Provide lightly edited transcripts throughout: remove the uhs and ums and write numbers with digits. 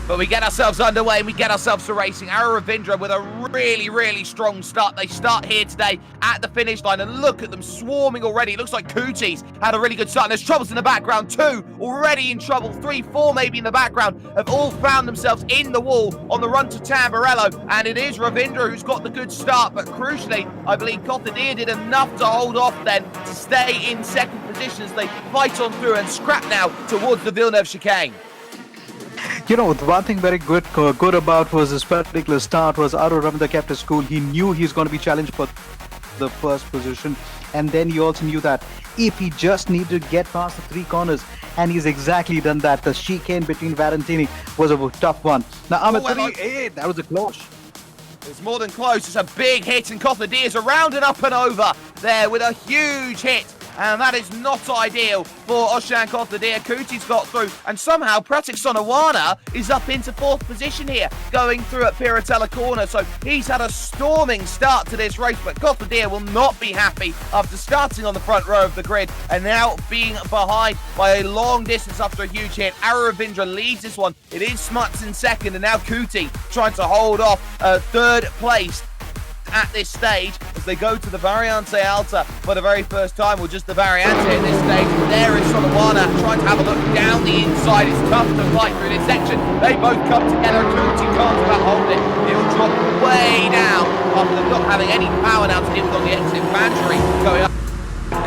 But we get ourselves underway and we get ourselves to racing. Ara Ravindra with a really, really strong start. They start here today at the finish line, and look at them swarming already. It looks like Cooties had a really good start. And there's troubles in the background. 2 already in trouble. 3, 4 maybe in the background have all found themselves in the wall on the run to Tamburello. And it is Ravindra who's got the good start. But crucially, I believe Kothadir did enough to hold off then to stay in second position as they fight on through and scrap now towards the Villeneuve chicane. You know, the one thing very good about was this particular start was Ara Ravindra kept his cool. He knew he's going to be challenged for the first position, and then he also knew that if he just needed to get past the 3 corners, and he's exactly done that. The chicane between Valentini was a tough one. Now, Amit, that was a close. It's more than close. It's a big hit, and Kothadir's around and up and over there with a huge hit. And that is not ideal for Oshan Kothadir. Cooties got through, and somehow Pratik Sonawana is up into 4th position here, going through at Piratella Corner. So he's had a storming start to this race, but Kothadir will not be happy after starting on the front row of the grid and now being behind by a long distance after a huge hit. Ara Ravindra leads this one. It is Smuts in second, and now Cootie trying to hold off 3rd place at this stage as they go to the Variante Alta for the very first time, or just the Variante at this stage. There is Sonawana trying to have a look down the inside. It's tough to fight through this section. They both come together. Cootie can't about hold it. He'll drop way down after not having any power now to deal with on the exit. Bandry going up.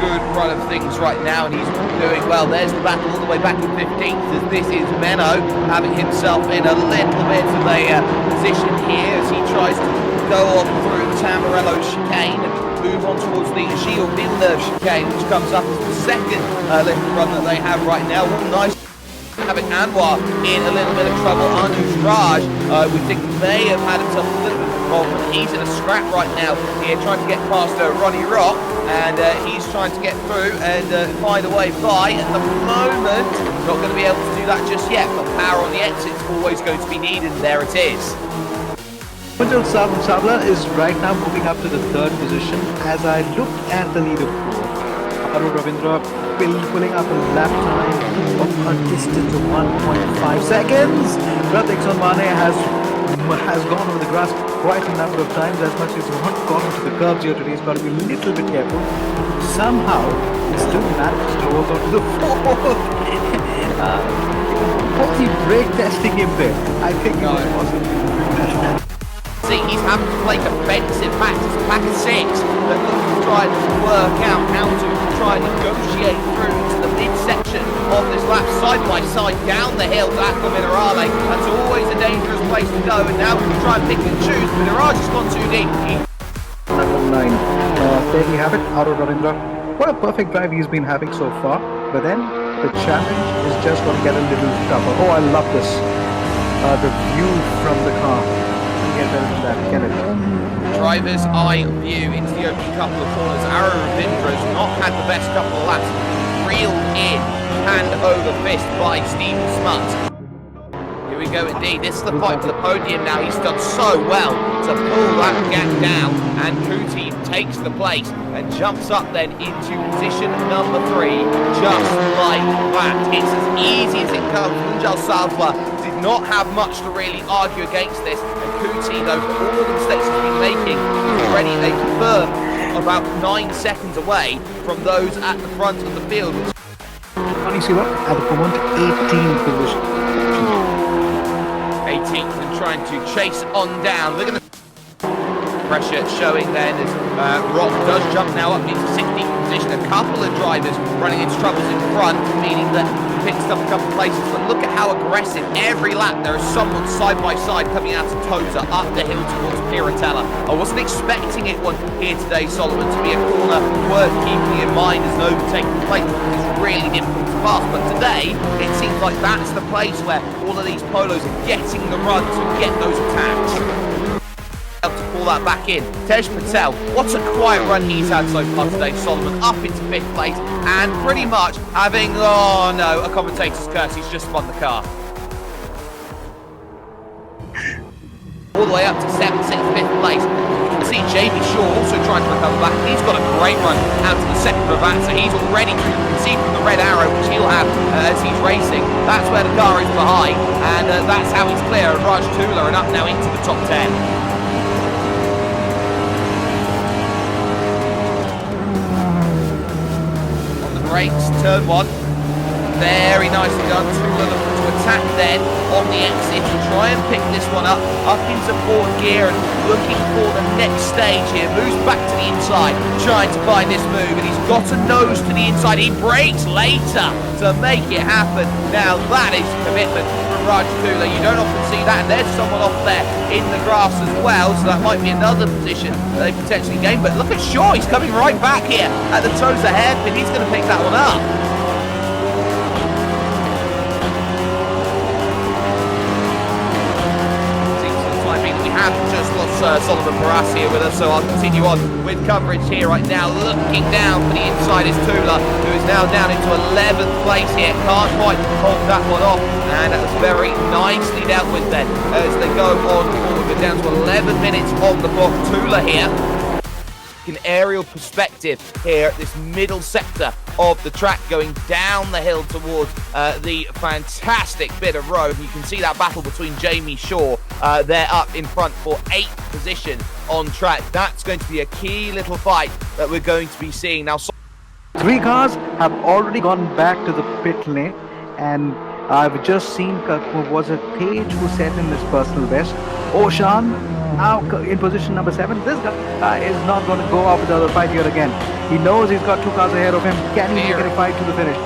Good run of things right now, and he's doing well. There's the battle all the way back in 15th as this is Menno having himself in a little bit of a position here as he tries to go on through Tamburello chicane and move on towards the Gilles Villeneuve chicane, which comes up as the second little run that they have right now. All nice. Having Anwar in a little bit of trouble. Anuj Raj, we think may have had himself a little bit of involvement. He's in a scrap right now here, trying to get past Ronnie Rock, and he's trying to get through and find a way by. At the moment, not going to be able to do that just yet, but power on the exit is always going to be needed, and there it is. Punjal Sabla is right now moving up to the 3rd position. As I look at the leaderboard, Ara Ravindra pulling up a lap time of a distance of 1.5 seconds. Pratik Sonawana has gone over the grass quite a number of times. As much as he's not gone into the curbs here today, he's got to be a little bit careful. Somehow, he still manages to hold on to the 4th. Was he brake testing him there? I think it was possible. See, he's having to play defensive back to the pack of 6 that looks to try and work out how to try and negotiate through to the midsection of this lap, side by side down the hill to Aqua Minerale. That's always a dangerous place to go, and now we can try and pick and choose. Minerale has gone too deep. Number 9. There we have it, Ara Ravindra. What a perfect drive he's been having so far, but then the challenge is just going to get a little tougher. Oh, I love this. The view from the car. Get better than that, can it? Driver's eye view into the opening couple of corners. Ara Ravindra has not had the best couple of laps. Reeled in, hand over fist by Stephen Smuts. Here we go indeed. This is the fight for the podium now. He's done so well to pull that gap down, and Cootie takes the place and jumps up then into position number 3, just like that. It's as easy as it comes. Punjal Salva did not have much to really argue against this, and Cootie, though, for all the mistakes he's been making, is already a firm about 9 seconds away from those at the front of the field. Funny, see what? At the moment, 18th position. 18th and trying to chase on down. Look at the pressure showing then as Rock does jump now up into 16th position. A couple of drivers running into troubles in front, meaning that he picks up a couple of places. But look at how aggressive every lap there is someone side by side coming out of Tosa up the hill towards Piratella. I wasn't expecting it one here today, Solomon, to be a corner worth keeping in mind as an overtaking place. It's really difficult to pass, but today it seems like that's the place where all of these polos are getting the run to get those attacks. To pull that back in. Tej Patel, what a quiet run he's had so far today. Solomon up into 5th place and pretty much having, oh no, a commentator's curse. He's just spun the car. all the way up to 7th, 6th, 5th place. See Jamie Shaw also trying to recover back. He's got a great run out to the second Ravat, so he's already, you can see from the red arrow, which he'll have as he's racing. That's where the car is behind, and that's how he's clear. Raj Tula and up now into the top 10. On the brakes, turn 1. Very nicely done. Tula looking to attack then on the exit to try and pick this one up into fourth gear and looking for the next stage here. Moves back to the inside, trying to find this move, and he's got a nose to the inside. He brakes later to make it happen. Now that is commitment from Raj Tula. You don't often see that, and there's someone off there in the grass as well, so that might be another position that they potentially gain. But look at Shaw, he's coming right back here at the toes of hairpin. He's going to pick that one up. Have just lost Solomon Barras here with us, so I'll continue on with coverage here right now. Looking down for the inside is Tula, who is now down into 11th place here. Can't quite hold that one off, and that was very nicely dealt with then as they go on forward. We're down to 11 minutes on the clock. Tula here. An aerial perspective here at this middle sector of the track, going down the hill towards the fantastic bit of road. You can see that battle between Jamie Shaw there up in front for 8th position on track. That's going to be a key little fight that we're going to be seeing now. 3 cars have already gone back to the pit lane, and I've just seen was it Page who set in his personal best. Oshan now in position number 7. This guy is not going to go out with the other fight here again. He knows he's got 2 cars ahead of him. Can he make it a fight to the finish?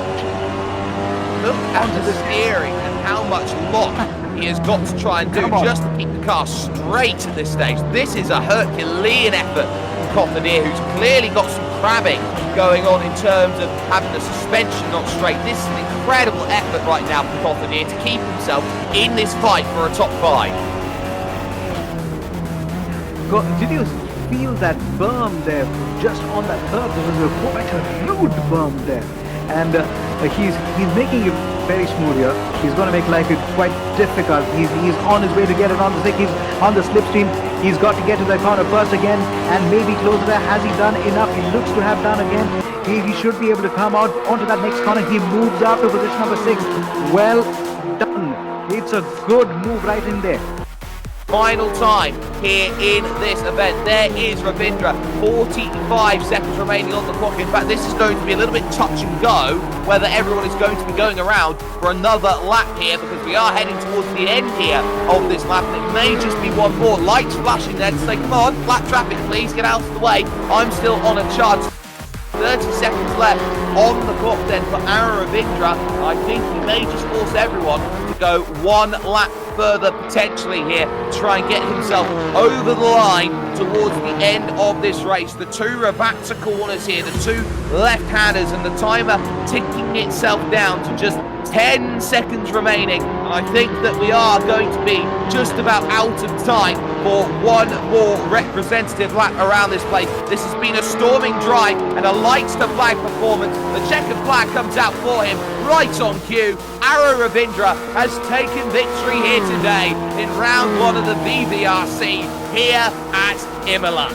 Look at the steering and how much lock he has got to try and do just to keep the car straight at this stage. This is a Herculean effort from Cothadier, who's clearly got some crabbing going on in terms of having the suspension not straight. This is an incredible effort right now from Cothadier to keep himself in this fight for a top 5. Did you feel that berm there just on that curb? There was quite a huge berm there, and he's making it very smooth here. He's going to make life quite difficult. He's on his way to get it on the stick. He's on the slipstream. He's got to get to that corner first again and maybe close it. Has he done enough? He looks to have done again. He should be able to come out onto that next corner. He moves up to position number 6. Well done. It's a good move right in there. Final time here in this event. There is Ravindra, 45 seconds remaining on the clock. In fact, this is going to be a little bit touch and go whether everyone is going to be going around for another lap here, because we are heading towards the end here of this lap, and it may just be one more. Lights flashing there to say, come on, flat traffic, please get out of the way. I'm still on a charge. 30 seconds left on the clock then for Aaron Ravindra. I think he may just force everyone to go one lap further potentially here, try and get himself over the line towards the end of this race. The 2 Ravazza corners here, the 2 left-handers, and the timer ticking itself down to just 10 seconds remaining, and I think that we are going to be just about out of time for one more representative lap around this place. This has been a storming drive and a lights to flag performance. The checkered flag comes out for him right on cue. Aaron Ravindra has taken victory here today in round 1 of the VVRC here at Imola.